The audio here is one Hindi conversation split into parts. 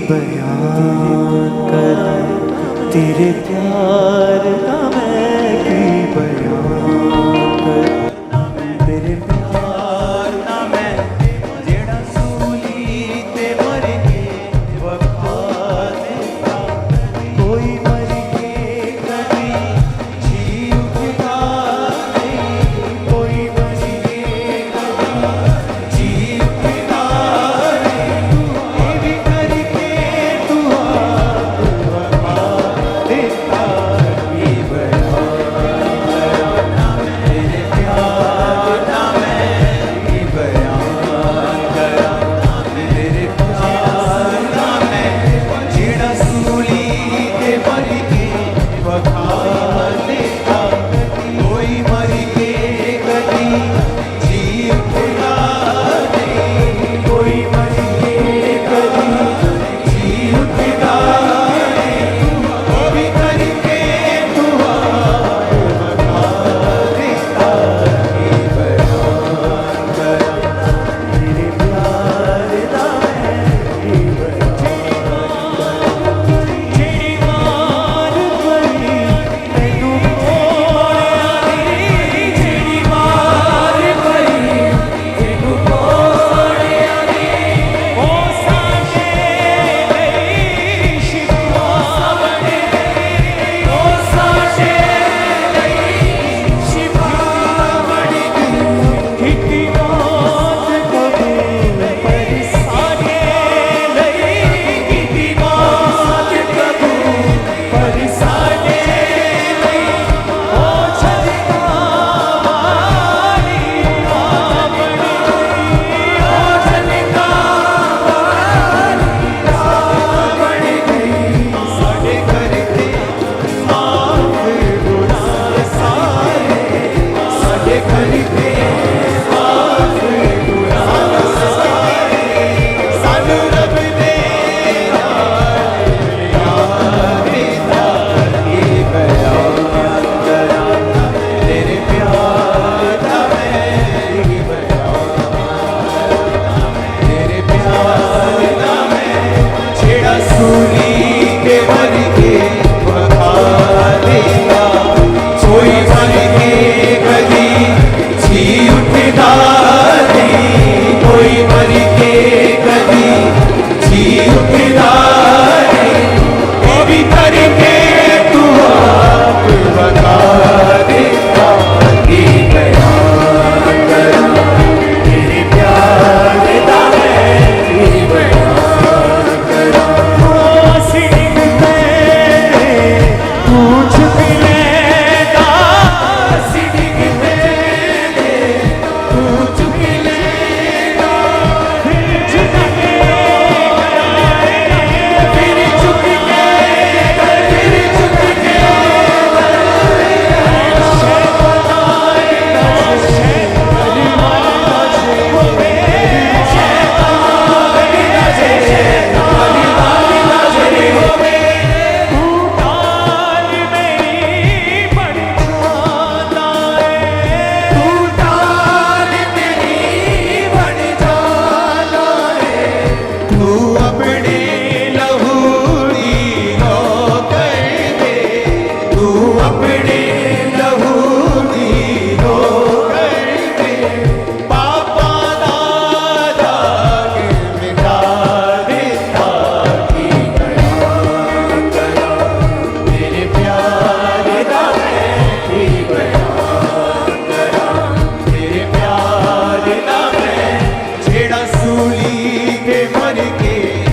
बयान करा तेरे प्यार का मैं की बयान करा तेरे प्यार का मैं जेड़ा सूली ते मर के वफा देता कोई मर के कभी जी उठता नहीं कोई मर के कभी जी उठता सूली के मर के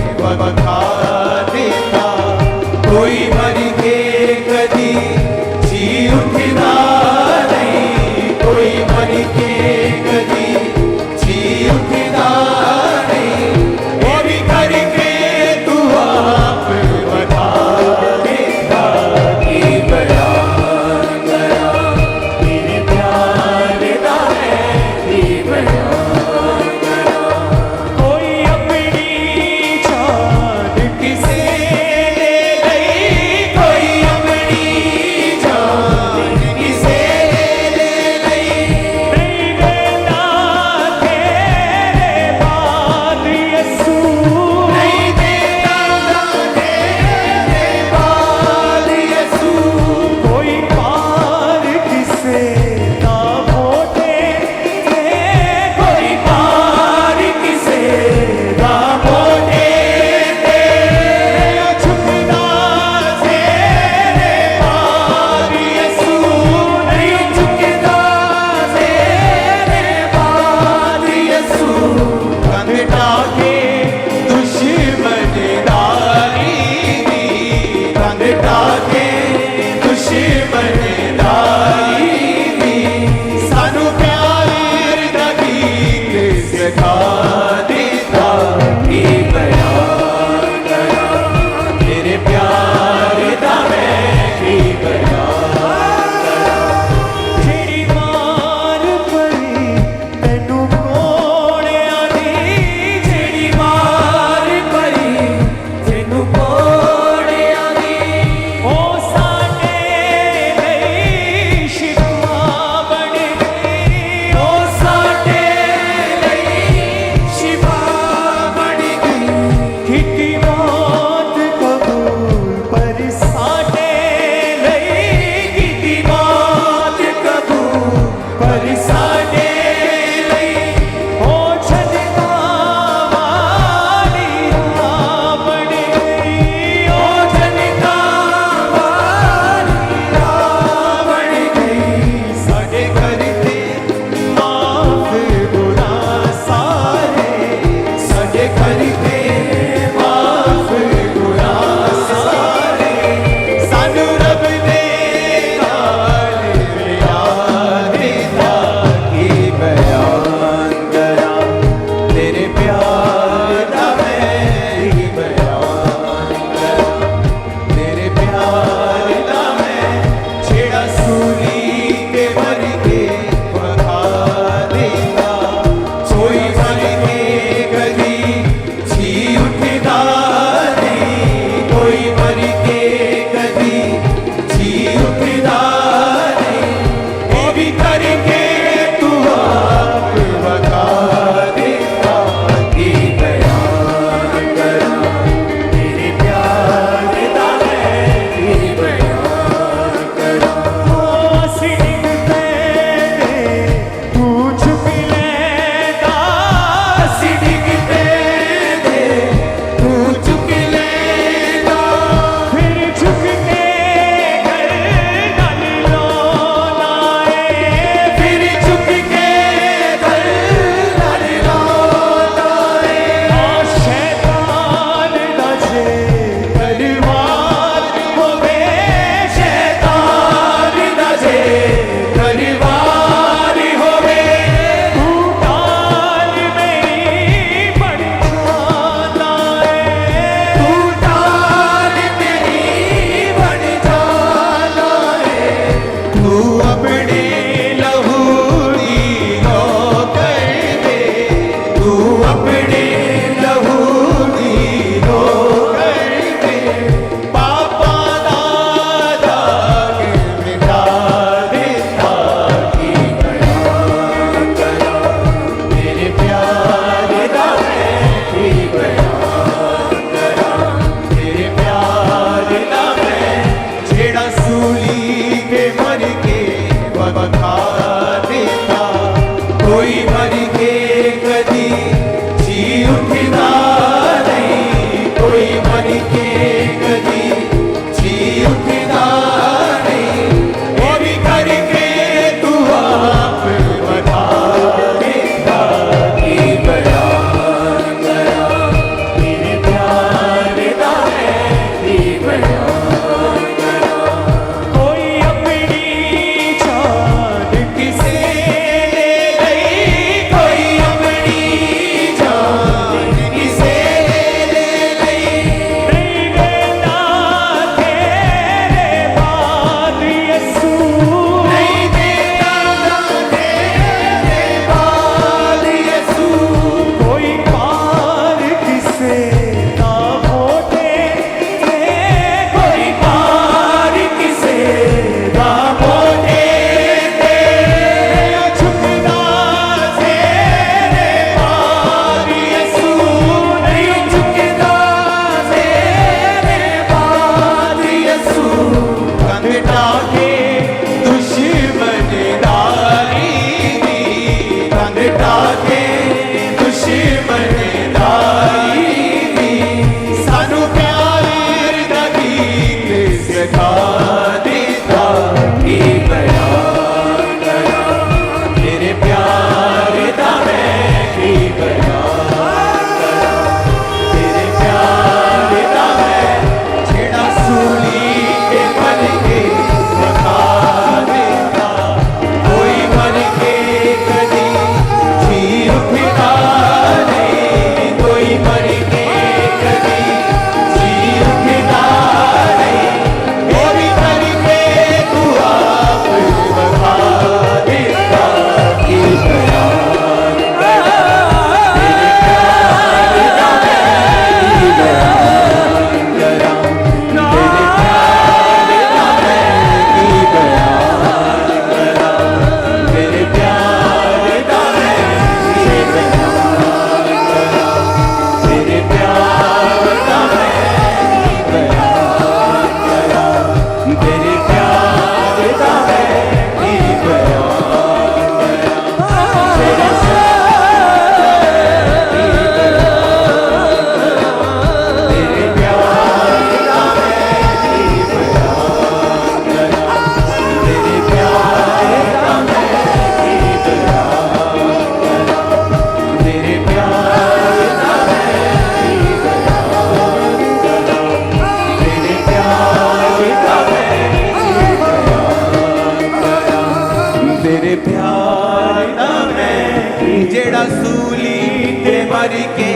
मर के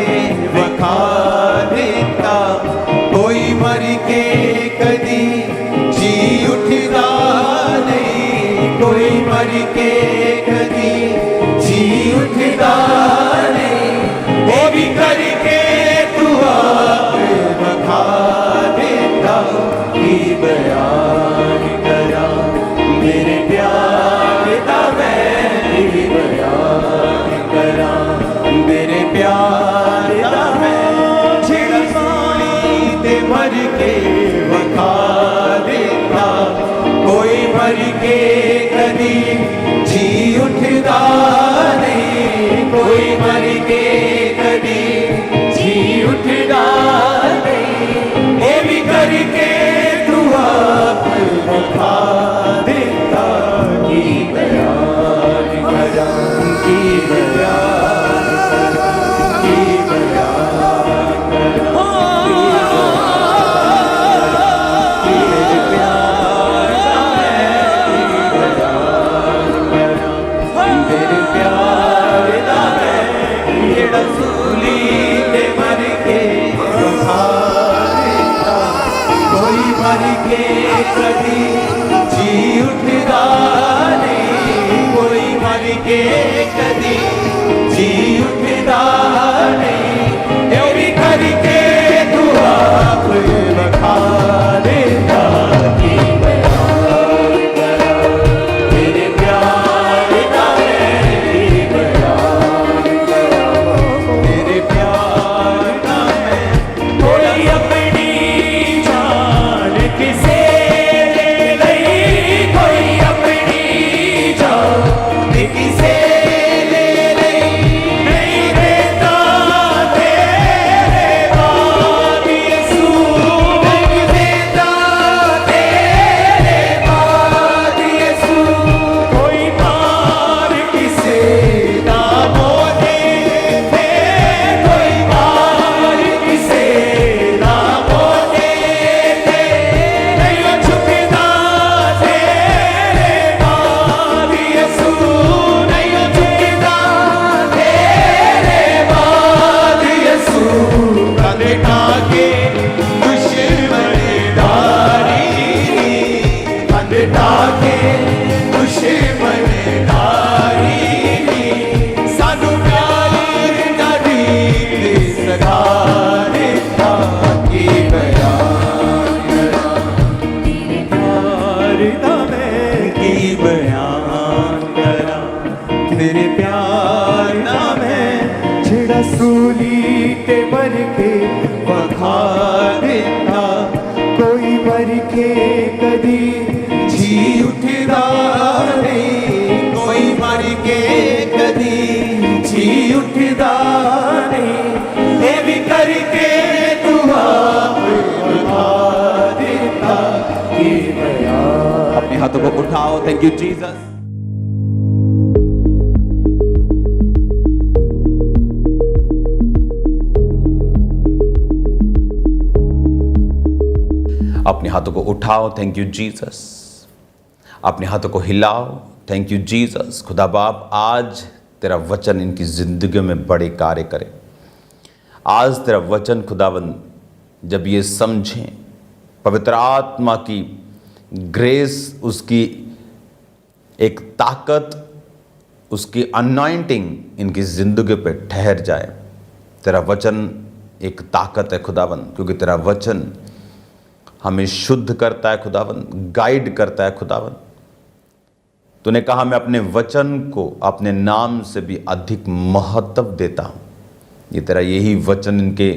वखा देता, कोई मर के कदी जी उठदा नहीं, कोई मर के कदी जी उठदा नहीं, वो भी करके तू आप वखा देता, की बयान करा मेरे प्यार दा मैं, की बयान करा मेरे प्यार दा मैं, जेड़ा सूली ते मर के वखा देता, कोई मर के कदी जी उठदा नहीं, कोई मर के कदी जी उठदा नहीं, ये भी करके तू आप वखा देता, की बयान करा, की बयान करा, की बयान करा, तेरे प्यार दा मैं, की बयान करा तेरे प्यार दा मैं, जेड़ा सूली ते मर के वखा देता, कोई मर के कदी जी उठदा नहीं, कोई मर के कदी जी उठदा नहीं, ये भी करके तू आप वखा देता, की बयान करा तेरे प्यार दा मैं, की बयान करा तेरे प्यार दा मैं, कोई अपनी जान किसे ले लई, कोई अपनी जान किसे ले लई, नहीं देता तेरे बाद यीशु, नहीं देता तेरे बाद यीशु, कोई मार किसे ना बोले थे, कोई मार किसे ना बोले थे, नहीं झुकदा तेरे बाद यीशु, नहीं झुकदा तेरे बाद यीशु, कंधे टाके दुश्मनदारी, कंधे टाके दुश्मनदारी, सानू प्यार दा रीत सखा देता, की बयान करा तेरे प्यार दा मैं, की बयान करा तेरे प्यार दा मैं, जेड़ा सूली ते मर के वखा देता, कोई मर के कदी जी उठदा नहीं, कोई मर के कदी जी उठदा नहीं, ये भी करके तू आप वखा देता, की बयान। अपने हाथों को उठाओ, थैंक यू जीसस। अपने हाथों को उठाओ, थैंक यू जीसस। अपने हाथों को हिलाओ, थैंक यू जीसस। खुदा बाप, आज तेरा वचन इनकी ज़िंदगी में बड़े कार्य करे। आज तेरा वचन खुदावंद जब ये समझें, पवित्र आत्मा की ग्रेस, उसकी एक ताकत, उसकी अनॉइंटिंग इनकी ज़िंदगी पे ठहर जाए। तेरा वचन एक ताकत है खुदावंद, क्योंकि तेरा वचन हमें शुद्ध करता है खुदावंद, गाइड करता है खुदावंद। तूने कहा मैं अपने वचन को अपने नाम से भी अधिक महत्व देता हूँ। ये तेरा यही वचन इनके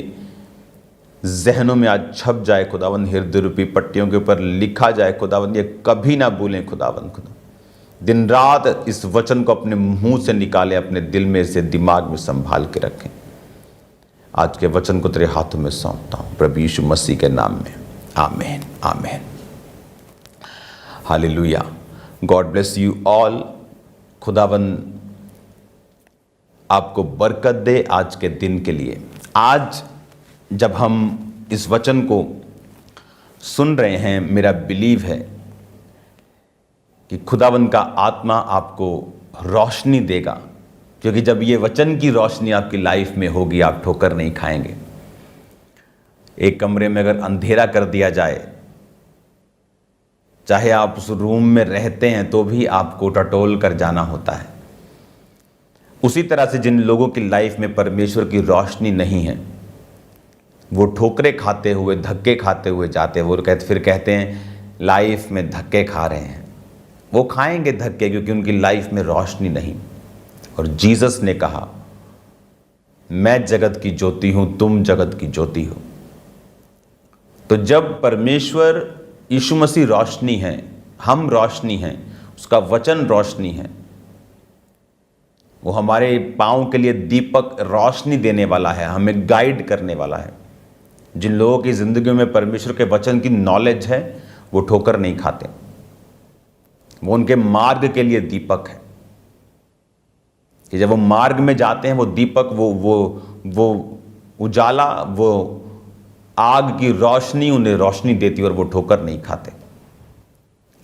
जहनों में आज छप जाए खुदावंद, हृदय रूपी पट्टियों के ऊपर लिखा जाए खुदावंद, ये कभी ना भूलें खुदावंद। खुदा दिन रात इस वचन को अपने मुंह से निकालें, अपने दिल में इसे दिमाग में संभाल के रखें। आज के वचन को तेरे हाथों में सौंपता हूँ प्रभु यीशु मसीह के नाम में, amen amen. Hallelujah. God bless you all. खुदावंद आपको बरकत दे आज के दिन के लिए। आज जब हम इस वचन को सुन रहे हैं, मेरा बिलीव है कि खुदावंद का आत्मा आपको रोशनी देगा क्योंकि जब ये वचन की रोशनी आपकी लाइफ में होगी, आप ठोकर नहीं खाएंगे। एक कमरे में अगर अंधेरा कर दिया जाए, चाहे आप उस रूम में रहते हैं तो भी आपको टटोल कर जाना होता है। उसी तरह से जिन लोगों की लाइफ में परमेश्वर की रोशनी नहीं है, वो ठोकरे खाते हुए, धक्के खाते हुए जाते हैं। वो फिर कहते हैं लाइफ में धक्के खा रहे हैं। वो खाएंगे धक्के क्योंकि उनकी लाइफ में रोशनी नहीं। और जीसस ने कहा, मैं जगत की ज्योति हूं, तुम जगत की ज्योति हो। तो जब परमेश्वर यीशु मसीह रोशनी है, हम रोशनी हैं, उसका वचन रोशनी है, वो हमारे पाँव के लिए दीपक, रोशनी देने वाला है, हमें गाइड करने वाला है। जिन लोगों की ज़िंदगी में परमेश्वर के वचन की नॉलेज है, वो ठोकर नहीं खाते, वो उनके मार्ग के लिए दीपक है। कि जब वो मार्ग में जाते हैं, वो दीपक, वो उजाला, वो आग की रोशनी उन्हें रोशनी देती है और वो ठोकर नहीं खाते।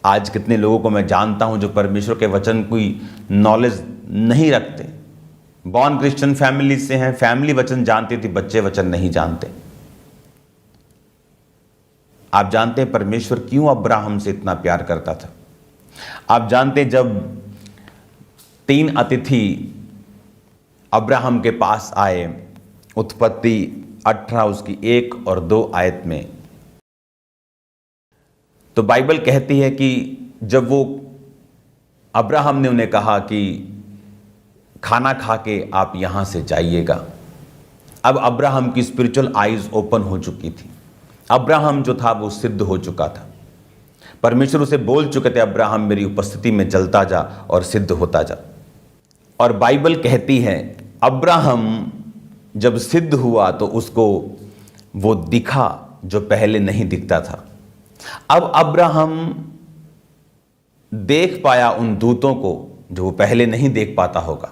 आज कितने लोगों को मैं जानता हूं जो परमेश्वर के वचन की नॉलेज नहीं रखते, बॉर्न क्रिश्चियन फैमिली से हैं, फैमिली वचन जानती थी, बच्चे वचन नहीं जानते। आप जानते हैं परमेश्वर क्यों अब्राहम से इतना प्यार करता था? आप जानते हैं जब 3 अतिथि अब्राहम के पास आए, उत्पत्ति 18 उसकी 1 और 2 आयत में, तो बाइबल कहती है कि जब वो अब्राहम ने उन्हें कहा कि खाना खा के आप यहां से जाइएगा। अब अब्राहम की स्पिरिचुअल आईज ओपन हो चुकी थी। अब्राहम जो था वो सिद्ध हो चुका था। परमेश्वर उसे बोल चुके थे, अब्राहम मेरी उपस्थिति में चलता जा और सिद्ध होता जा। और बाइबल कहती है अब्राहम जब सिद्ध हुआ तो उसको वो दिखा जो पहले नहीं दिखता था। अब अब्राहम देख पाया उन दूतों को जो वो पहले नहीं देख पाता होगा।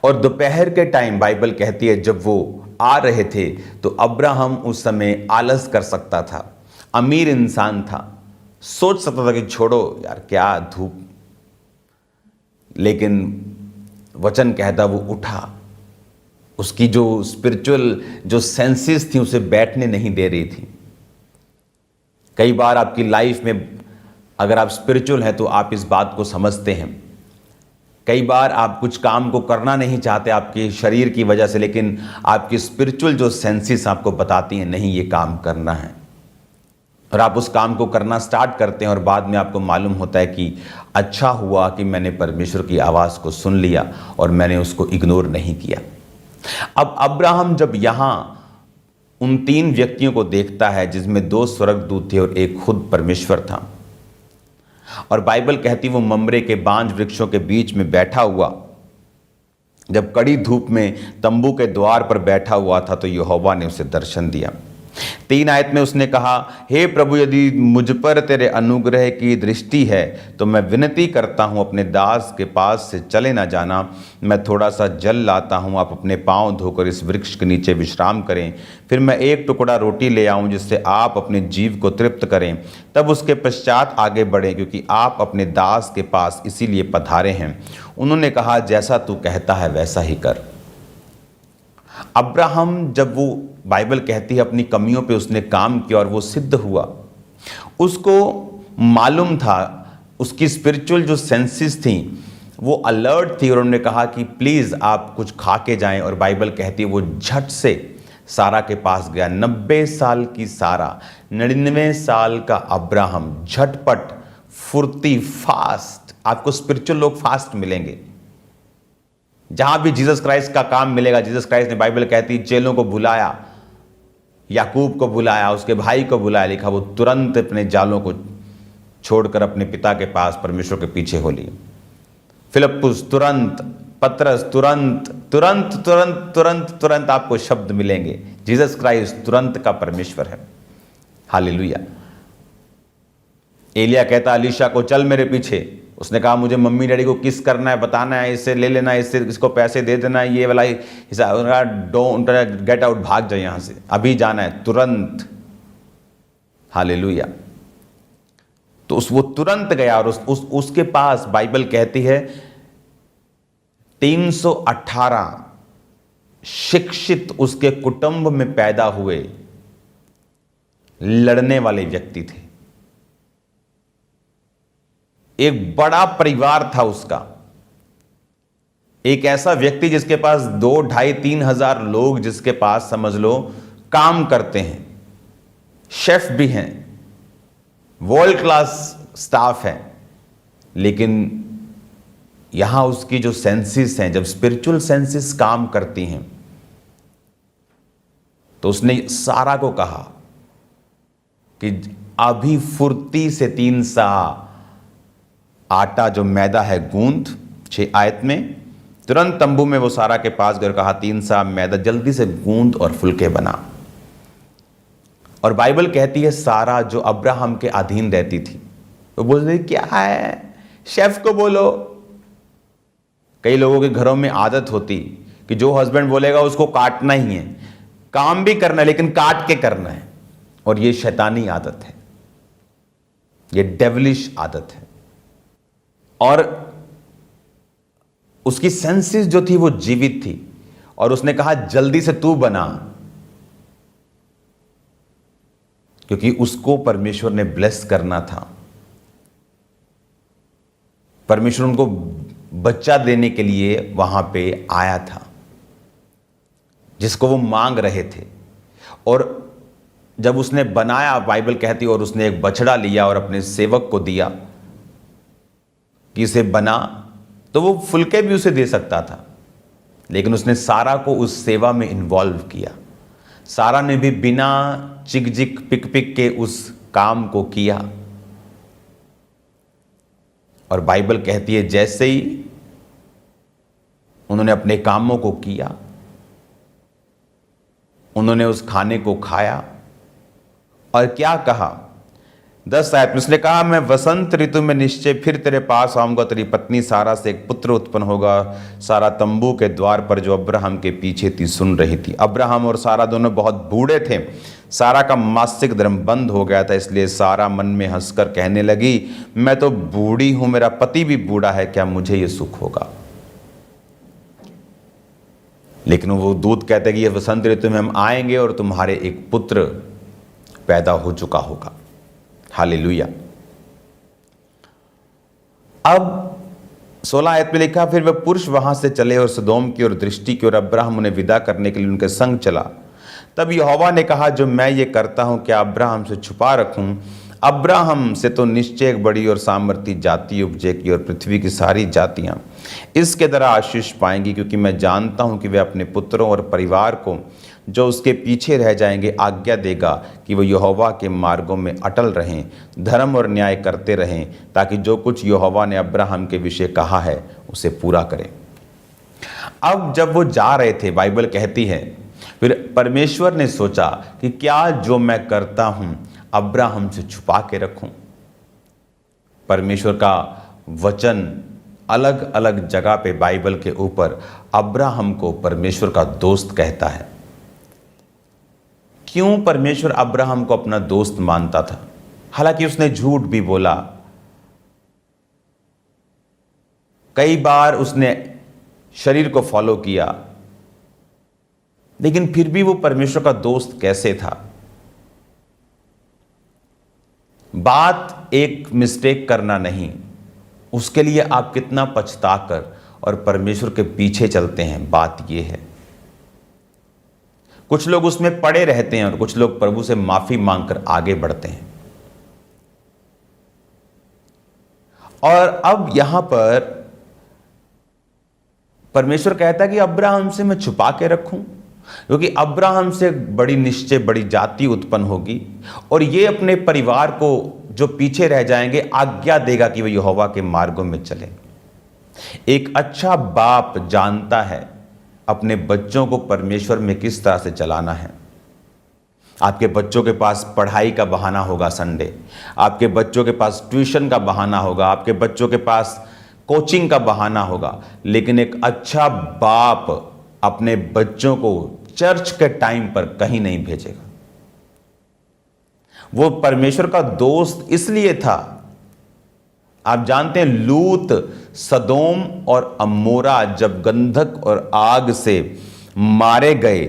और दोपहर के टाइम बाइबल कहती है जब वो आ रहे थे तो अब्राहम उस समय आलस कर सकता था, अमीर इंसान था, सोच सकता था कि छोड़ो यार क्या धूप, लेकिन वचन कहता वो उठा। उसकी जो स्पिरिचुअल जो सेंसेस थी उसे बैठने नहीं दे रही थी। कई बार आपकी लाइफ में अगर आप स्पिरिचुअल हैं तो आप इस बात को समझते हैं। कई बार आप कुछ काम को करना नहीं चाहते आपके शरीर की वजह से, लेकिन आपकी स्पिरिचुअल जो सेंसेस आपको बताती हैं नहीं ये काम करना है, और आप उस काम को करना स्टार्ट करते हैं और बाद में आपको मालूम होता है कि अच्छा हुआ कि मैंने परमेश्वर की आवाज़ को सुन लिया और मैंने उसको इग्नोर नहीं किया। अब अब्राहम जब यहाँ उन 3 व्यक्तियों को देखता है जिसमें 2 स्वर्गदूत थे और एक खुद परमेश्वर था, और बाइबल कहती वो ममरे के बांज वृक्षों के बीच में बैठा हुआ, जब कड़ी धूप में तंबू के द्वार पर बैठा हुआ था तो यहोवा ने उसे दर्शन दिया। 3 आयत में उसने कहा, हे प्रभु यदि मुझ पर तेरे अनुग्रह की दृष्टि है तो मैं विनती करता हूँ अपने दास के पास से चले ना जाना। मैं थोड़ा सा जल लाता हूँ, आप अपने पाँव धोकर इस वृक्ष के नीचे विश्राम करें। फिर मैं 1 टुकड़ा रोटी ले आऊँ जिससे आप अपने जीव को तृप्त करें, तब उसके पश्चात आगे बढ़ें, क्योंकि आप अपने दास के पास इसीलिए पधारे हैं। उन्होंने कहा, जैसा तू कहता है वैसा ही कर। अब्राहम जब वो बाइबल कहती है अपनी कमियों पे उसने काम किया और वो सिद्ध हुआ, उसको मालूम था, उसकी स्पिरिचुअल जो सेंसेस थी वो अलर्ट थी, और उन्होंने कहा कि प्लीज़ आप कुछ खा के जाएं। और बाइबल कहती है वो झट से सारा के पास गया। 90 साल की सारा, 99 साल का अब्राहम, झटपट, फुर्ती, फास्ट। आपको स्पिरिचुअल लोग फास्ट मिलेंगे। जहां भी जीसस क्राइस्ट का काम मिलेगा, जीसस क्राइस्ट ने बाइबल कहती चेलों को बुलाया, याकूब को बुलाया, उसके भाई को बुलाया, लिखा वो तुरंत अपने जालों को छोड़कर अपने पिता के पास परमेश्वर के पीछे हो लिए। फिलिप्पुस तुरंत, पतरस तुरंत, तुरंत तुरंत तुरंत तुरंत आपको शब्द मिलेंगे। जीसस क्राइस्ट तुरंत का परमेश्वर है। हालेलुया। एलिया कहता अलीशा को, चल मेरे पीछे। उसने कहा मुझे मम्मी डैडी को किस करना है, बताना है, इससे ले लेना है, इससे इसको पैसे दे देना है, ये वाला हिसाब, डोंट गेट आउट, भाग जाए यहाँ से, अभी जाना है, तुरंत। हालेलुया। तो वो तुरंत गया और उसके पास बाइबल कहती है 318 शिक्षित उसके कुटुंब में पैदा हुए लड़ने वाले व्यक्ति थे। एक बड़ा परिवार था उसका। एक ऐसा व्यक्ति जिसके पास 2, 2.5, 3 हजार लोग जिसके पास समझ लो काम करते हैं, शेफ भी हैं, वर्ल्ड क्लास स्टाफ है। लेकिन यहां उसकी जो सेंसेस हैं, जब स्पिरिचुअल सेंसेस काम करती हैं, तो उसने सारा को कहा कि अभी फुर्ती से 3 सा आटा जो मैदा है गूंद, 6 आयत में तुरंत तंबू में वो सारा के पास गए, कहा 3 सा मैदा जल्दी से गूंद और फुलके बना। और बाइबल कहती है सारा जो अब्राहम के अधीन रहती थी, वो बोल रही क्या है, शेफ को बोलो। कई लोगों के घरों में आदत होती कि जो हस्बैंड बोलेगा उसको काटना ही है, काम भी करना है लेकिन काट के करना है। और ये शैतानी आदत है, ये डेविलिश आदत है। और उसकी सेंसेस जो थी वो जीवित थी, और उसने कहा जल्दी से तू बना, क्योंकि उसको परमेश्वर ने ब्लेस करना था। परमेश्वर उनको बच्चा देने के लिए वहां पे आया था, जिसको वो मांग रहे थे। और जब उसने बनाया, बाइबल कहती, और उसने एक बछड़ा लिया और अपने सेवक को दिया कि इसे बना, तो वो फुलके भी उसे दे सकता था, लेकिन उसने सारा को उस सेवा में इन्वॉल्व किया। सारा ने भी बिना चिक जिक पिक पिक के उस काम को किया। और बाइबल कहती है जैसे ही उन्होंने अपने कामों को किया, उन्होंने उस खाने को खाया, और क्या कहा 10 आयत में उसने कहा मैं वसंत ऋतु में निश्चय फिर तेरे पास आऊंगा, तेरी पत्नी सारा से एक पुत्र उत्पन्न होगा। सारा तंबू के द्वार पर जो अब्राहम के पीछे थी सुन रही थी। अब्राहम और सारा दोनों बहुत बूढ़े थे, सारा का मासिक धर्म बंद हो गया था, इसलिए सारा मन में हंसकर कहने लगी मैं तो बूढ़ी हूं, मेरा पति भी बूढ़ा है, क्या मुझे ये सुख होगा। लेकिन वो दूत कहते कि ये वसंत ऋतु में हम आएंगे और तुम्हारे एक पुत्र पैदा हो चुका होगा। हालेलुया। अब 16 आयत में लिखा फिर वह पुरुष वहां से चले और सदोम की ओर दृष्टि की, और अब्राहम उन्हें विदा करने के लिए उनके संग चला। तब यहोवा ने कहा जो मैं ये करता हूं क्या अब्राहम से छुपा रखूं? अब्राहम से तो निश्चय एक बड़ी और सामर्थी जाति उपजेगी, और पृथ्वी की सारी जातियां इसके द्वारा आशीष पाएंगी, क्योंकि मैं जानता हूं कि वे अपने पुत्रों और परिवार को जो उसके पीछे रह जाएंगे आज्ञा देगा कि वो यहोवा के मार्गों में अटल रहें, धर्म और न्याय करते रहें, ताकि जो कुछ यहोवा ने अब्राहम के विषय कहा है उसे पूरा करें। अब जब वो जा रहे थे, बाइबल कहती है फिर परमेश्वर ने सोचा कि क्या जो मैं करता हूं अब्राहम से छुपा के रखूं। परमेश्वर का वचन अलग अलग जगह पे बाइबल के ऊपर अब्राहम को परमेश्वर का दोस्त कहता है। क्यों परमेश्वर अब्राहम को अपना दोस्त मानता था? हालांकि उसने झूठ भी बोला, कई बार उसने शरीर को फॉलो किया, लेकिन फिर भी वो परमेश्वर का दोस्त कैसे था? बात एक मिस्टेक करना नहीं, उसके लिए आप कितना पछताकर और परमेश्वर के पीछे चलते हैं, बात यह है। कुछ लोग उसमें पड़े रहते हैं और कुछ लोग प्रभु से माफी मांगकर आगे बढ़ते हैं। और अब यहां पर परमेश्वर कहता है कि अब्राहम से मैं छुपा के रखूं, क्योंकि अब्राहम से बड़ी निश्चय बड़ी जाति उत्पन्न होगी, और ये अपने परिवार को जो पीछे रह जाएंगे आज्ञा देगा कि वे यहोवा के मार्गों में चलें। एक अच्छा बाप जानता है अपने बच्चों को परमेश्वर में किस तरह से चलाना है। आपके बच्चों के पास पढ़ाई का बहाना होगा संडे, आपके बच्चों के पास ट्यूशन का बहाना होगा, आपके बच्चों के पास कोचिंग का बहाना होगा, लेकिन एक अच्छा बाप अपने बच्चों को चर्च के टाइम पर कहीं नहीं भेजेगा। वो परमेश्वर का दोस्त इसलिए था। आप जानते हैं लूत, सदोम और अमोरा जब गंधक और आग से मारे गए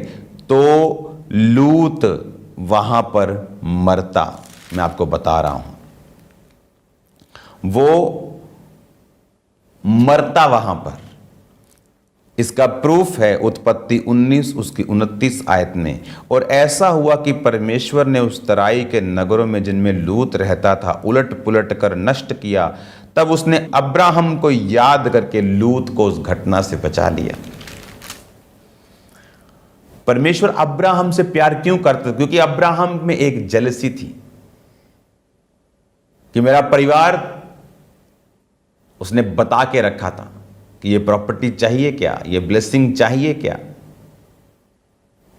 तो लूत वहां पर मरता। मैं आपको बता रहा हूं, वो मरता वहां पर। इसका प्रूफ है उत्पत्ति 19 उसकी 29 आयत में। और ऐसा हुआ कि परमेश्वर ने उस तराई के नगरों में जिनमें लूत रहता था उलट पुलट कर नष्ट किया। तब उसने अब्राहम को याद करके लूत को उस घटना से बचा लिया। परमेश्वर अब्राहम से प्यार क्यों करता? क्योंकि अब्राहम में एक जेलसी थी कि मेरा परिवार, उसने बता के रखा था कि ये प्रॉपर्टी चाहिए क्या, ये ब्लेसिंग चाहिए क्या,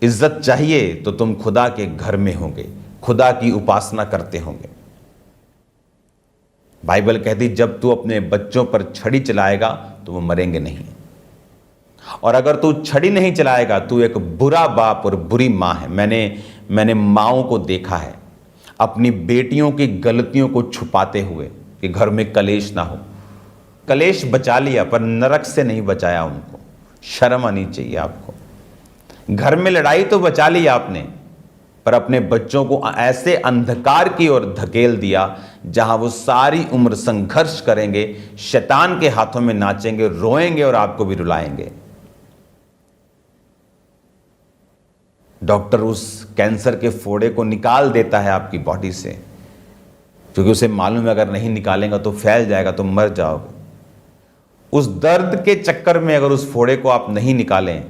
इज्जत चाहिए तो तुम खुदा के घर में होंगे, खुदा की उपासना करते होंगे। बाइबल कहती जब तू अपने बच्चों पर छड़ी चलाएगा तो वो मरेंगे नहीं, और अगर तू छड़ी नहीं चलाएगा तू एक बुरा बाप और बुरी मां है। मैंने माओं को देखा है अपनी बेटियों की गलतियों को छुपाते हुए कि घर में कलेश ना हो। कलेश बचा लिया पर नरक से नहीं बचाया उनको। शर्म आनी चाहिए आपको। घर में लड़ाई तो बचा ली आपने, पर अपने बच्चों को ऐसे अंधकार की ओर धकेल दिया जहां वो सारी उम्र संघर्ष करेंगे, शैतान के हाथों में नाचेंगे, रोएंगे और आपको भी रुलाएंगे। डॉक्टर उस कैंसर के फोड़े को निकाल देता है आपकी बॉडी से, क्योंकि उसे मालूम है अगर नहीं निकालेंगे तो फैल जाएगा, तो मर जाओगे। उस दर्द के चक्कर में अगर उस फोड़े को आप नहीं निकालें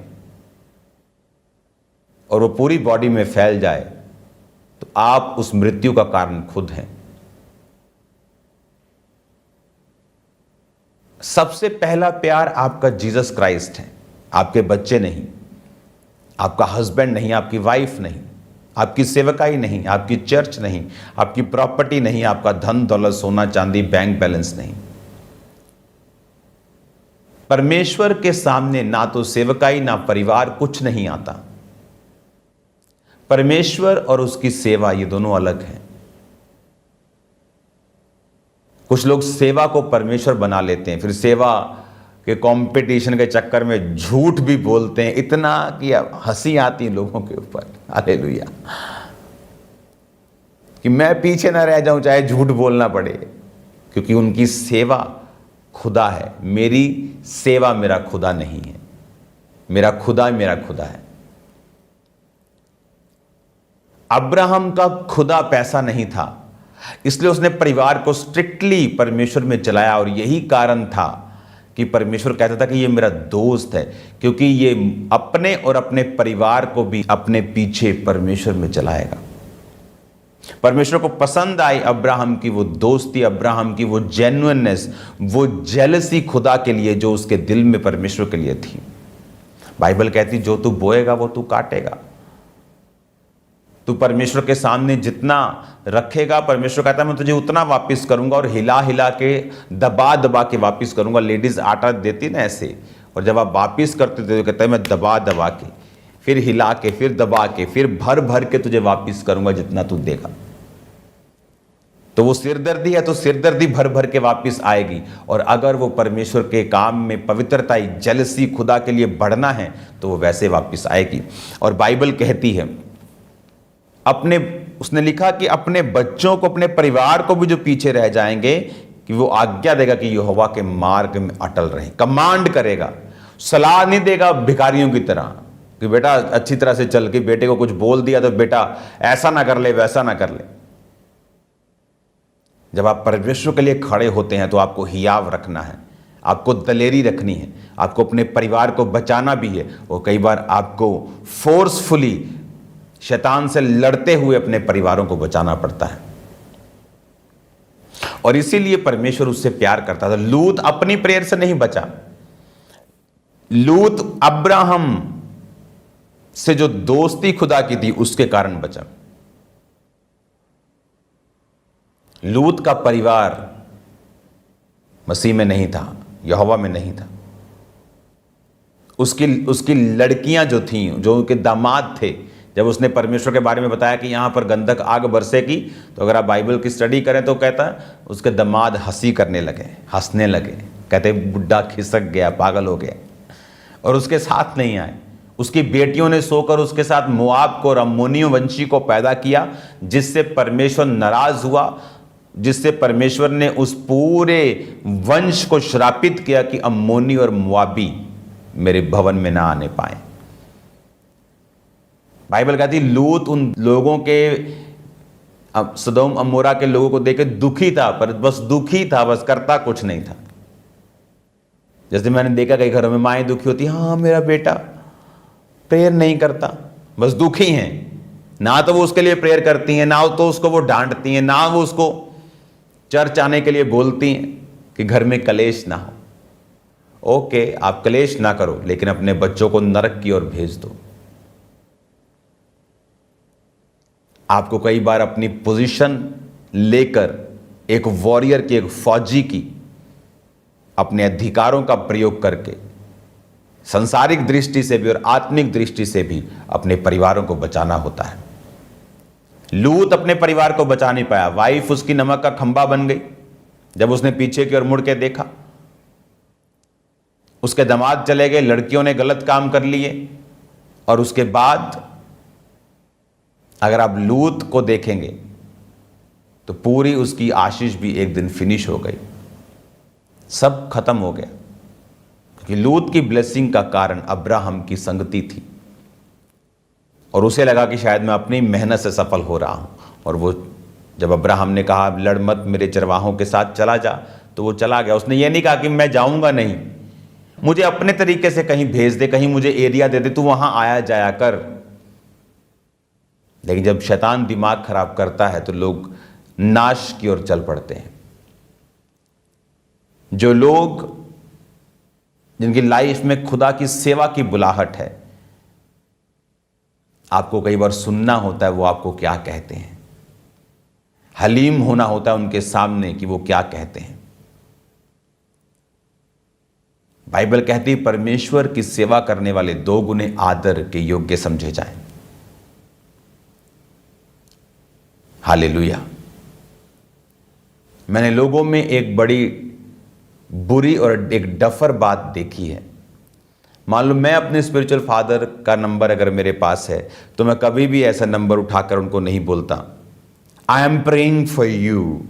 और वो पूरी बॉडी में फैल जाए तो आप उस मृत्यु का कारण खुद हैं। सबसे पहला प्यार आपका जीसस क्राइस्ट है, आपके बच्चे नहीं, आपका हस्बैंड नहीं, आपकी वाइफ नहीं, आपकी सेवकाई नहीं, आपकी चर्च नहीं, आपकी प्रॉपर्टी नहीं, आपका धन दौलत सोना चांदी बैंक बैलेंस नहीं। परमेश्वर के सामने ना तो सेवकाई ना परिवार कुछ नहीं आता। परमेश्वर और उसकी सेवा ये दोनों अलग हैं। कुछ लोग सेवा को परमेश्वर बना लेते हैं, फिर सेवा के कंपटीशन के चक्कर में झूठ भी बोलते हैं, इतना कि हंसी आती है लोगों के ऊपर। हालेलुया, कि मैं पीछे ना रह जाऊं चाहे झूठ बोलना पड़े, क्योंकि उनकी सेवा खुदा है। मेरी सेवा मेरा खुदा नहीं है, मेरा खुदा है। अब्राहम का खुदा पैसा नहीं था, इसलिए उसने परिवार को स्ट्रिक्टली परमेश्वर में चलाया। और यही कारण था कि परमेश्वर कहता था कि ये मेरा दोस्त है, क्योंकि ये अपने और अपने परिवार को भी अपने पीछे परमेश्वर में चलाएगा। परमेश्वर को पसंद आई अब्राहम की वो दोस्ती, अब्राहम की वो जेन्युइननेस, वो जेलसी खुदा के लिए जो उसके दिल में परमेश्वर के लिए थी। बाइबल कहती जो तू बोएगा वो तू काटेगा। तू परमेश्वर के सामने जितना रखेगा, परमेश्वर कहता है मैं तुझे उतना वापस करूंगा, और हिला हिला के दबा दबा के वापस करूंगा। लेडीज आटा देती ना ऐसे, और जब आप वापस करते थे तो कहता है मैं दबा दबा के, फिर हिला के, फिर दबा के, फिर भर भर के तुझे वापस करूंगा जितना तू देगा। तो वो सिरदर्दी है तो सिरदर्दी भर भर के वापस आएगी। और अगर वो परमेश्वर के काम में पवित्रता, जेलसी, खुदा के लिए बढ़ना है तो वो वैसे वापस आएगी। और बाइबल कहती है उसने लिखा कि अपने बच्चों को, अपने परिवार को भी जो पीछे रह जाएंगे, कि वो आज्ञा देगा कि यहोवा के मार्ग में अटल रहे। कमांड करेगा, सलाह नहीं देगा भिखारियों की तरह कि बेटा अच्छी तरह से चल, के बेटे को कुछ बोल दिया तो बेटा ऐसा ना कर ले, वैसा ना कर ले। जब आप परमेश्वर के लिए खड़े होते हैं तो आपको हियाव रखना है, आपको दलेरी रखनी है, आपको अपने परिवार को बचाना भी है, और कई बार आपको फोर्सफुली शैतान से लड़ते हुए अपने परिवारों को बचाना पड़ता है। और इसीलिए परमेश्वर उससे प्यार करता था। लूत अपनी प्रेयर से नहीं बचा, लूत अब्राहम से जो दोस्ती खुदा की थी उसके कारण बचा। लूत का परिवार मसीह में नहीं था, यहोवा में नहीं था। उसकी लड़कियां जो थीं, जो उनके दामाद थे, जब उसने परमेश्वर के बारे में बताया कि यहाँ पर गंधक आग बरसेगी, तो अगर आप बाइबल की स्टडी करें तो कहता है उसके दामाद हंसी करने लगे, हंसने लगे, कहते बुढ़ा खिसक गया, पागल हो गया। और उसके साथ नहीं आए, उसकी बेटियों ने सोकर उसके साथ मोआब को और अम्मोनियों वंशी को पैदा किया, जिससे परमेश्वर नाराज हुआ, जिससे परमेश्वर ने उस पूरे वंश को श्रापित किया कि अम्मोनी और मोआबी मेरे भवन में ना आने पाए। बाइबल कहती लूत उन लोगों के, सदोम अमोरा के लोगों को देख दुखी था, पर बस दुखी था, बस करता कुछ नहीं था। जैसे मैंने देखा कई घरों में माएँ दुखी होती, हाँ मेरा बेटा प्रेयर नहीं करता, बस दुखी हैं, ना तो वो उसके लिए प्रेयर करती हैं, ना तो उसको वो डांटती हैं, ना वो उसको चर्च आने के लिए बोलती हैं कि घर में कलेश ना हो। ओके, आप कलेश ना करो, लेकिन अपने बच्चों को नरक की ओर भेज दो। आपको कई बार अपनी पोजीशन लेकर एक वॉरियर की, एक फौजी की, अपने अधिकारों का प्रयोग करके सांसारिक दृष्टि से भी और आत्मिक दृष्टि से भी अपने परिवारों को बचाना होता है। लूत अपने परिवार को बचा नहीं पाया, वाइफ उसकी नमक का खंबा बन गई। जब उसने पीछे की ओर मुड़ के देखा, उसके दामाद चले गए, लड़कियों ने गलत काम कर लिए, और उसके बाद अगर आप लूत को देखेंगे तो पूरी उसकी आशीष भी एक दिन फिनिश हो गई, सब खत्म हो गया। क्योंकि लूत की ब्लेसिंग का कारण अब्राहम की संगति थी, और उसे लगा कि शायद मैं अपनी मेहनत से सफल हो रहा हूं। और वो जब अब्राहम ने कहा लड़ मत, मेरे चरवाहों के साथ चला जा, तो वो चला गया। उसने ये नहीं कहा कि मैं जाऊंगा नहीं, मुझे अपने तरीके से कहीं भेज दे, कहीं मुझे एरिया दे दे, तू वहां आया जाया कर। लेकिन जब शैतान दिमाग खराब करता है तो लोग नाश की ओर चल पड़ते हैं। जो लोग, जिनकी लाइफ में खुदा की सेवा की बुलाहट है, आपको कई बार सुनना होता है वो आपको क्या कहते हैं, हलीम होना होता है उनके सामने कि वो क्या कहते हैं। बाइबल कहती है परमेश्वर की सेवा करने वाले 2 गुने आदर के योग्य समझे जाएं। हालेलुया। मैंने लोगों में एक बड़ी बुरी और एक डफर बात देखी है। मान लो मैं अपने स्पिरिचुअल फादर का नंबर अगर मेरे पास है, तो मैं कभी भी ऐसा नंबर उठाकर उनको नहीं बोलता I am praying for you,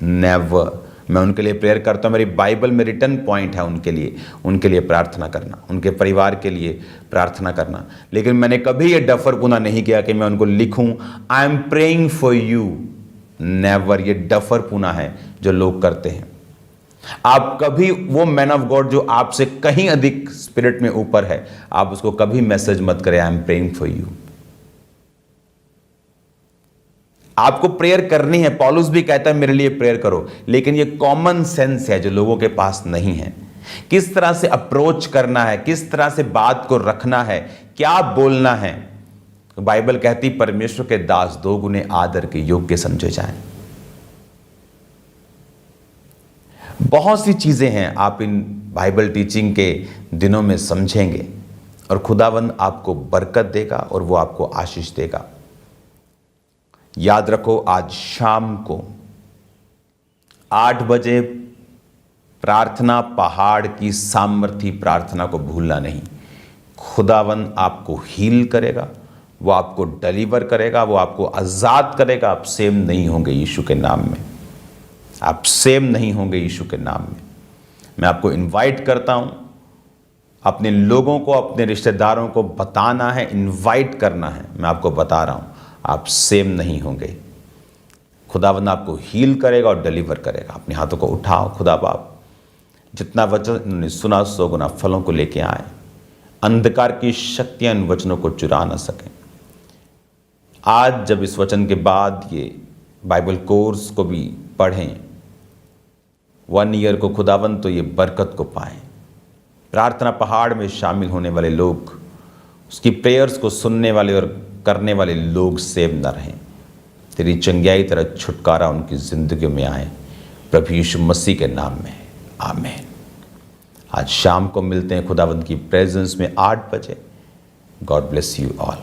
never. मैं उनके लिए प्रेयर करता हूँ, मेरी बाइबल में रिटर्न पॉइंट है उनके लिए प्रार्थना करना, उनके परिवार के लिए प्रार्थना करना। लेकिन मैंने कभी ये डफरपुना नहीं किया कि मैं उनको लिखूं I am praying for you, never. ये डफरपुना है जो लोग करते हैं। आप कभी वो मैन ऑफ गॉड जो आपसे कहीं अधिक स्पिरिट में ऊपर है, आप उसको कभी मैसेज मत करें I am praying for you. आपको प्रेयर करनी है, पौलुस भी कहता है मेरे लिए प्रेयर करो, लेकिन ये कॉमन सेंस है जो लोगों के पास नहीं है। किस तरह से अप्रोच करना है, किस तरह से बात को रखना है, क्या बोलना है। बाइबल कहती परमेश्वर के दास 2 गुने आदर के योग्य समझे जाएं। बहुत सी चीजें हैं आप इन बाइबल टीचिंग के दिनों में समझेंगे, और खुदावंद आपको बरकत देगा और वो आपको आशीष देगा। याद रखो, आज शाम को 8 बजे प्रार्थना, पहाड़ की सामर्थी प्रार्थना को भूलना नहीं। खुदावंद आपको हील करेगा, वो आपको डिलीवर करेगा, वो आपको आज़ाद करेगा। आप सेम नहीं होंगे यीशु के नाम में, आप सेम नहीं होंगे यीशु के नाम में। मैं आपको इनवाइट करता हूं, अपने लोगों को, अपने रिश्तेदारों को बताना है, इनवाइट करना है। मैं आपको बता रहा हूं, आप सेम नहीं होंगे। खुदावंद आपको हील करेगा और डिलीवर करेगा। अपने हाथों को उठाओ। खुदा बाप, जितना वचन इन्होंने सुना 100 गुना फलों को लेके आए। अंधकार की शक्तियां इन वचनों को चुरा न सकें। आज जब इस वचन के बाद ये बाइबल कोर्स को भी पढ़ें 1 ईयर को, खुदावंद तो ये बरकत को पाएं। प्रार्थना पहाड़ में शामिल होने वाले लोग, उसकी प्रेयर्स को सुनने वाले और करने वाले लोग सेव न रहें। तेरी चंगियाई तरह छुटकारा उनकी ज़िंदगी में आए, प्रभु यीशु मसीह के नाम में, आमीन। आज शाम को मिलते हैं खुदावंद की प्रेजेंस में 8 बजे। God bless you all.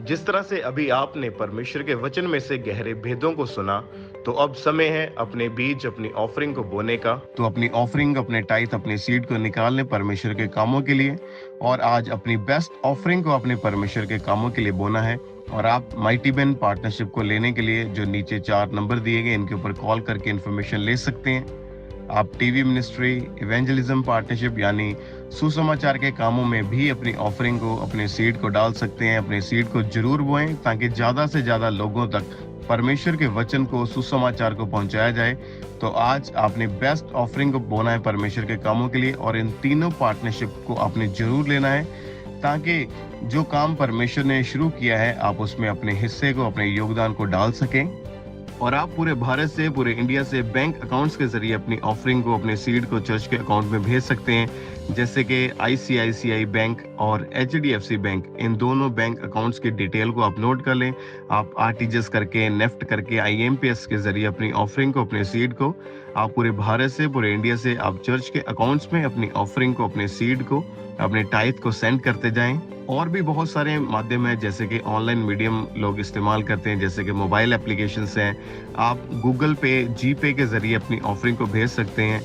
जिस तरह से अभी आपने परमेश्वर के वचन में से गहरे भेदों को सुना, तो अब समय है अपने बीज, अपनी ऑफरिंग को बोने का। तो अपनी ऑफरिंग, अपने टाइथ, अपने सीड को निकालने परमेश्वर के कामों के लिए, और आज अपनी बेस्ट ऑफरिंग को अपने परमेश्वर के कामों के लिए बोना है। और आप माइटी बेन पार्टनरशिप को लेने के लिए जो नीचे 4 नंबर दिए गए, इनके ऊपर कॉल करके इन्फॉर्मेशन ले सकते हैं। आप टीवी मिनिस्ट्री, इवेंजलिज्म पार्टनरशिप यानी सुसमाचार के कामों में भी अपनी ऑफरिंग को, अपने सीड को डाल सकते हैं। अपने सीड को जरूर बोएं ताकि ज़्यादा से ज़्यादा लोगों तक परमेश्वर के वचन को, सुसमाचार को पहुंचाया जाए। तो आज आपने बेस्ट ऑफरिंग को बोना है परमेश्वर के कामों के लिए, और इन तीनों पार्टनरशिप को आपने जरूर लेना है ताकि जो काम परमेश्वर ने शुरू किया है आप उसमें अपने हिस्से को, अपने योगदान को डाल सकें। और आप पूरे भारत से, पूरे इंडिया से बैंक अकाउंट्स के जरिए अपनी ऑफरिंग को, अपने सीड को चर्च के अकाउंट में भेज सकते हैं, जैसे कि ICICI बैंक और HDFC बैंक। इन दोनों बैंक अकाउंट्स की डिटेल को आप नोट कर लें। आप RTGS करके, नेफ्ट करके, IMPS के जरिए अपनी ऑफरिंग को, अपने सीड को, आप पूरे भारत से, पूरे इंडिया से आप चर्च के अकाउंट्स में अपनी ऑफरिंग को, अपने सीड को, अपने टाइथ को सेंड करते जाएं। और भी बहुत सारे माध्यम है, जैसे कि ऑनलाइन मीडियम लोग इस्तेमाल करते हैं, जैसे कि मोबाइल एप्लीकेशंस हैं। आप गूगल पे, GPay के जरिए अपनी ऑफरिंग को भेज सकते हैं।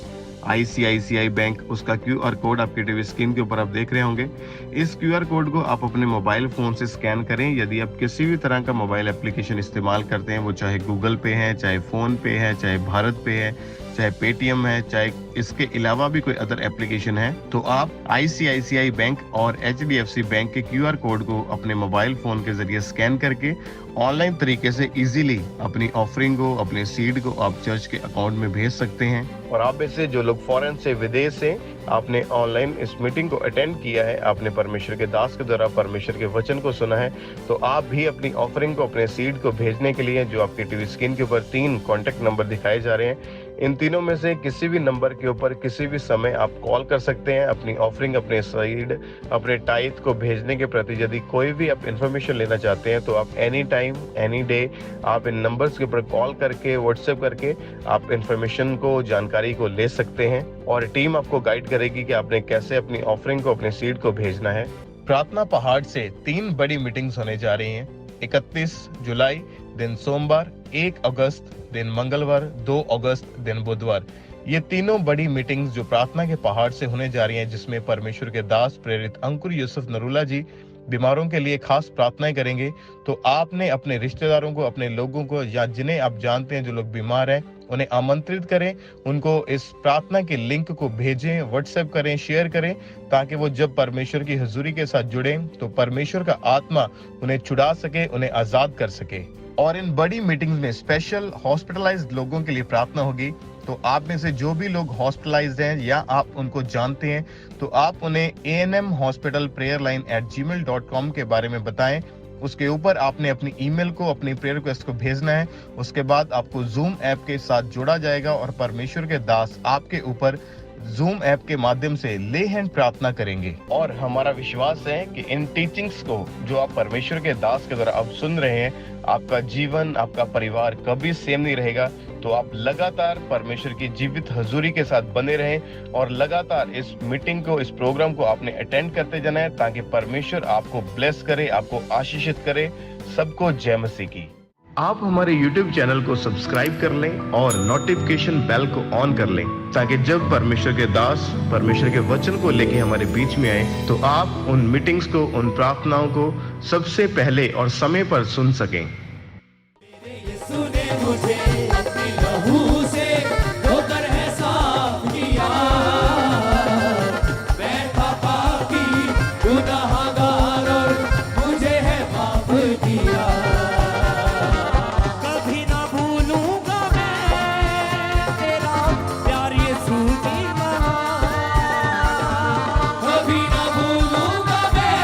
ICICI बैंक, उसका QR कोड आपके टीवी स्क्रीन के ऊपर आप देख रहे होंगे। इस QR कोड को आप अपने मोबाइल फोन से स्कैन करें। यदि आप किसी भी तरह का मोबाइल एप्लीकेशन इस्तेमाल करते हैं, वो चाहे गूगल पे है, चाहे फोन पे है, चाहे भारत पे है, चाहे पेटीएम है, चाहे इसके अलावा भी कोई अदर एप्लीकेशन है, तो आप ICICI बैंक और HDFC बैंक के QR कोड को अपने मोबाइल फोन के जरिए स्कैन करके ऑनलाइन तरीके से इजीली अपनी ऑफरिंग को, अपने सीड को आप चर्च के अकाउंट में भेज सकते हैं। और आप में से जो लोग फॉरेन से, विदेश से, आपने ऑनलाइन इस मीटिंग को अटेंड किया है, आपने परमेश्वर के दास के द्वारा परमेश्वर के वचन को सुना है, तो आप भी अपनी ऑफरिंग को, अपने सीड को भेजने के लिए जो आपके टीवी स्क्रीन के ऊपर 3 कॉन्टेक्ट नंबर दिखाए जा रहे हैं, इन तीनों में से किसी भी नंबर के ऊपर किसी भी समय आप कॉल कर सकते हैं। अपनी ऑफरिंग, अपने सीड, अपने टाइथ को भेजने के प्रति यदि कोई भी आप इन्फॉर्मेशन लेना चाहते हैं, तो आप एनी टाइम, एनी डे आप इन नंबर्स के ऊपर कॉल करके, व्हाट्सएप करके आप इन्फॉर्मेशन को, जानकारी को ले सकते हैं, और टीम आपको गाइड करेगी कि आपने कैसे अपनी ऑफरिंग को, अपने सीड को भेजना है। प्रार्थना पहाड़ से 3 बड़ी मीटिंग्स होने जा रही हैं। 31 जुलाई दिन सोमवार, 1 अगस्त दिन मंगलवार, 2 अगस्त दिन बुधवार। ये तीनों बड़ी मीटिंग्स जो प्रार्थना के पहाड़ से होने जा रही हैं, जिसमें परमेश्वर के दास प्रेरित अंकुर यूसुफ नरूला जी बीमारों के लिए खास प्रार्थनाएं करेंगे। तो आपने अपने रिश्तेदारों को, अपने लोगों को, या जिन्हें आप जानते हैं जो लोग बीमार हैं, उन्हें आमंत्रित करें, उनको इस प्रार्थना के लिंक को भेजें, व्हाट्सएप करें, शेयर करें, ताकि वो जब परमेश्वर की हुजूरी के साथ जुड़े तो परमेश्वर का आत्मा उन्हें छुड़ा सके, उन्हें आजाद कर सके। और इन बड़ी मीटिंग्स में स्पेशल हॉस्पिटलाइज्ड लोगों के लिए प्रार्थना होगी। तो आप में से जो भी लोग हॉस्पिटलाइज्ड हैं या आप उनको जानते हैं, तो आप उन्हें ANM Hospital Prayer Line @gmail.com के बारे में बताएं। उसके ऊपर आपने अपनी ईमेल को, अपनी प्रेयर रिक्वेस्ट को भेजना है। उसके बाद आपको जूम ऐप के साथ जोड़ा जाएगा और परमेश्वर के दास आपके ऊपर जूम ऐप के माध्यम से ले हैंड प्रार्थना करेंगे। और हमारा विश्वास है कि इन टीचिंग्स को जो आप परमेश्वर के दास के द्वारा अब सुन रहे हैं, आपका जीवन, आपका परिवार कभी सेम नहीं रहेगा। तो आप लगातार परमेश्वर की जीवित हजूरी के साथ बने रहें और लगातार इस मीटिंग को, इस प्रोग्राम को आपने अटेंड करते जाना है, ताकि परमेश्वर आपको ब्लेस करे, आपको आशीषित करे। सबको जय मसीह की। आप हमारे YouTube चैनल को सब्सक्राइब कर लें और नोटिफिकेशन बेल को ऑन कर लें, ताकि जब परमेश्वर के दास परमेश्वर के वचन को लेके हमारे बीच में आए, तो आप उन मीटिंग्स को, उन प्रार्थनाओं को सबसे पहले और समय पर सुन सकें। मुझे अपने लहू से धोकर है साफ किया, मैं था पापी गुनाहगार और मुझे है माफ किया। कभी ना भूलूंगा मैं तेरा प्यार यीशु जी महान, कभी ना भूलूंगा मैं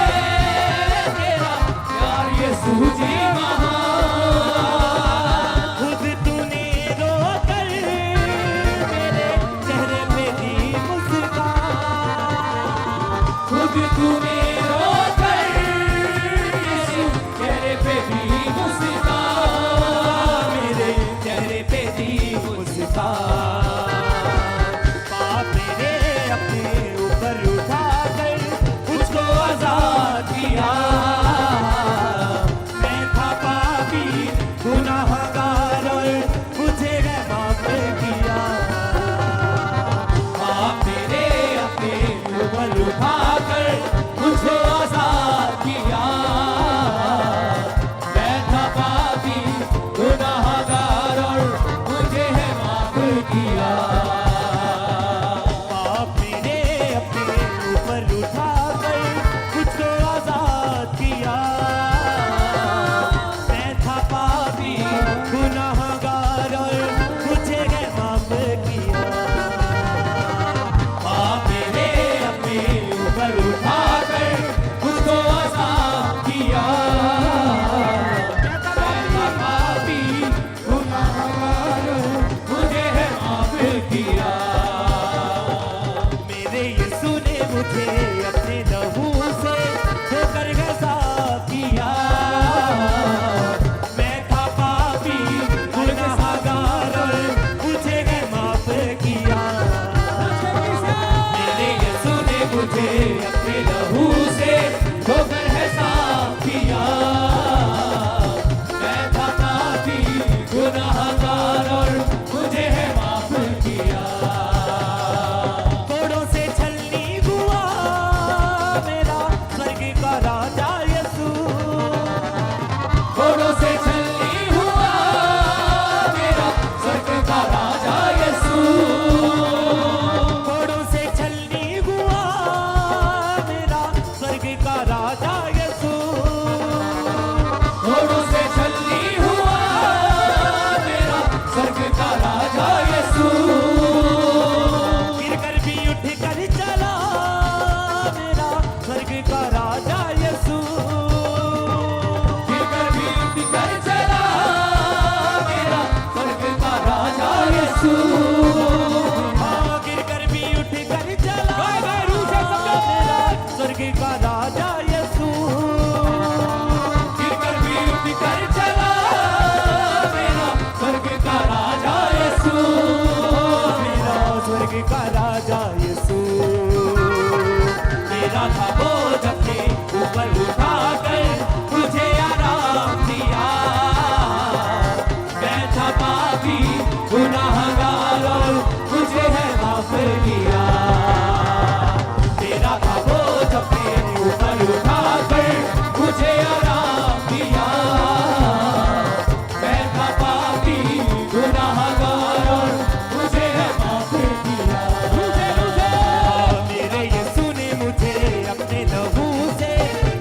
तेरा प्यार यीशु जी महान। खुद तूने मुझे अपने लहू से धोकर के साफ किया। मैं था पापी गुनाहगार और मुझे है माफ किया। मेरे यीशु ने मुझे अपने लहू से धोकर है साफ किया। मैं था पापी गुनाहगार और मुझे है माफ किया। कोड़ों से छलनी हुआ मेरा स्वर्ग का राजा यीशु। कोड़ों से छलनी हुआ मेरा स्वर्ग का राजा यीशु। कोड़ों से छलनी हुआ मेरा स्वर्ग का राजा यीशु। कोड़ों से छलनी हुआ मेरा स्वर्ग का राजा यीशु। गिरकर भी उठ कर चला मेरा स्वर्ग का राजा यीशु। गिरकर भी उठ कर चला मेरा स्वर्ग का राजा यीशु। हाँ, गिरकर भी उठ कर चला मेरा स्वर्ग का राजा यीशु। गिरकर भी उठ कर चला मेरा स्वर्ग का राजा यीशु। मेरा स्वर्ग का राजा यीशु। मेरा था बोझ अपने ऊपर उठाकर मुझे आराम दिया। मैं था पापी गुनाहगार और मुझे है माफ किया। मेरा था बोझ अपने ऊपर उठाकर मुझे आराम दिया। मैं था पापी गुनाहगार और मुझे है माफ किया। मेरे यीशु ने मुझे अपने लहू से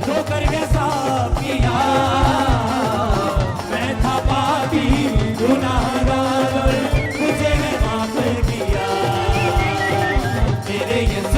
धोकर के साफ किया। मैं था पापी गुनाहगार और मुझे है माफ किया। मेरे यीशु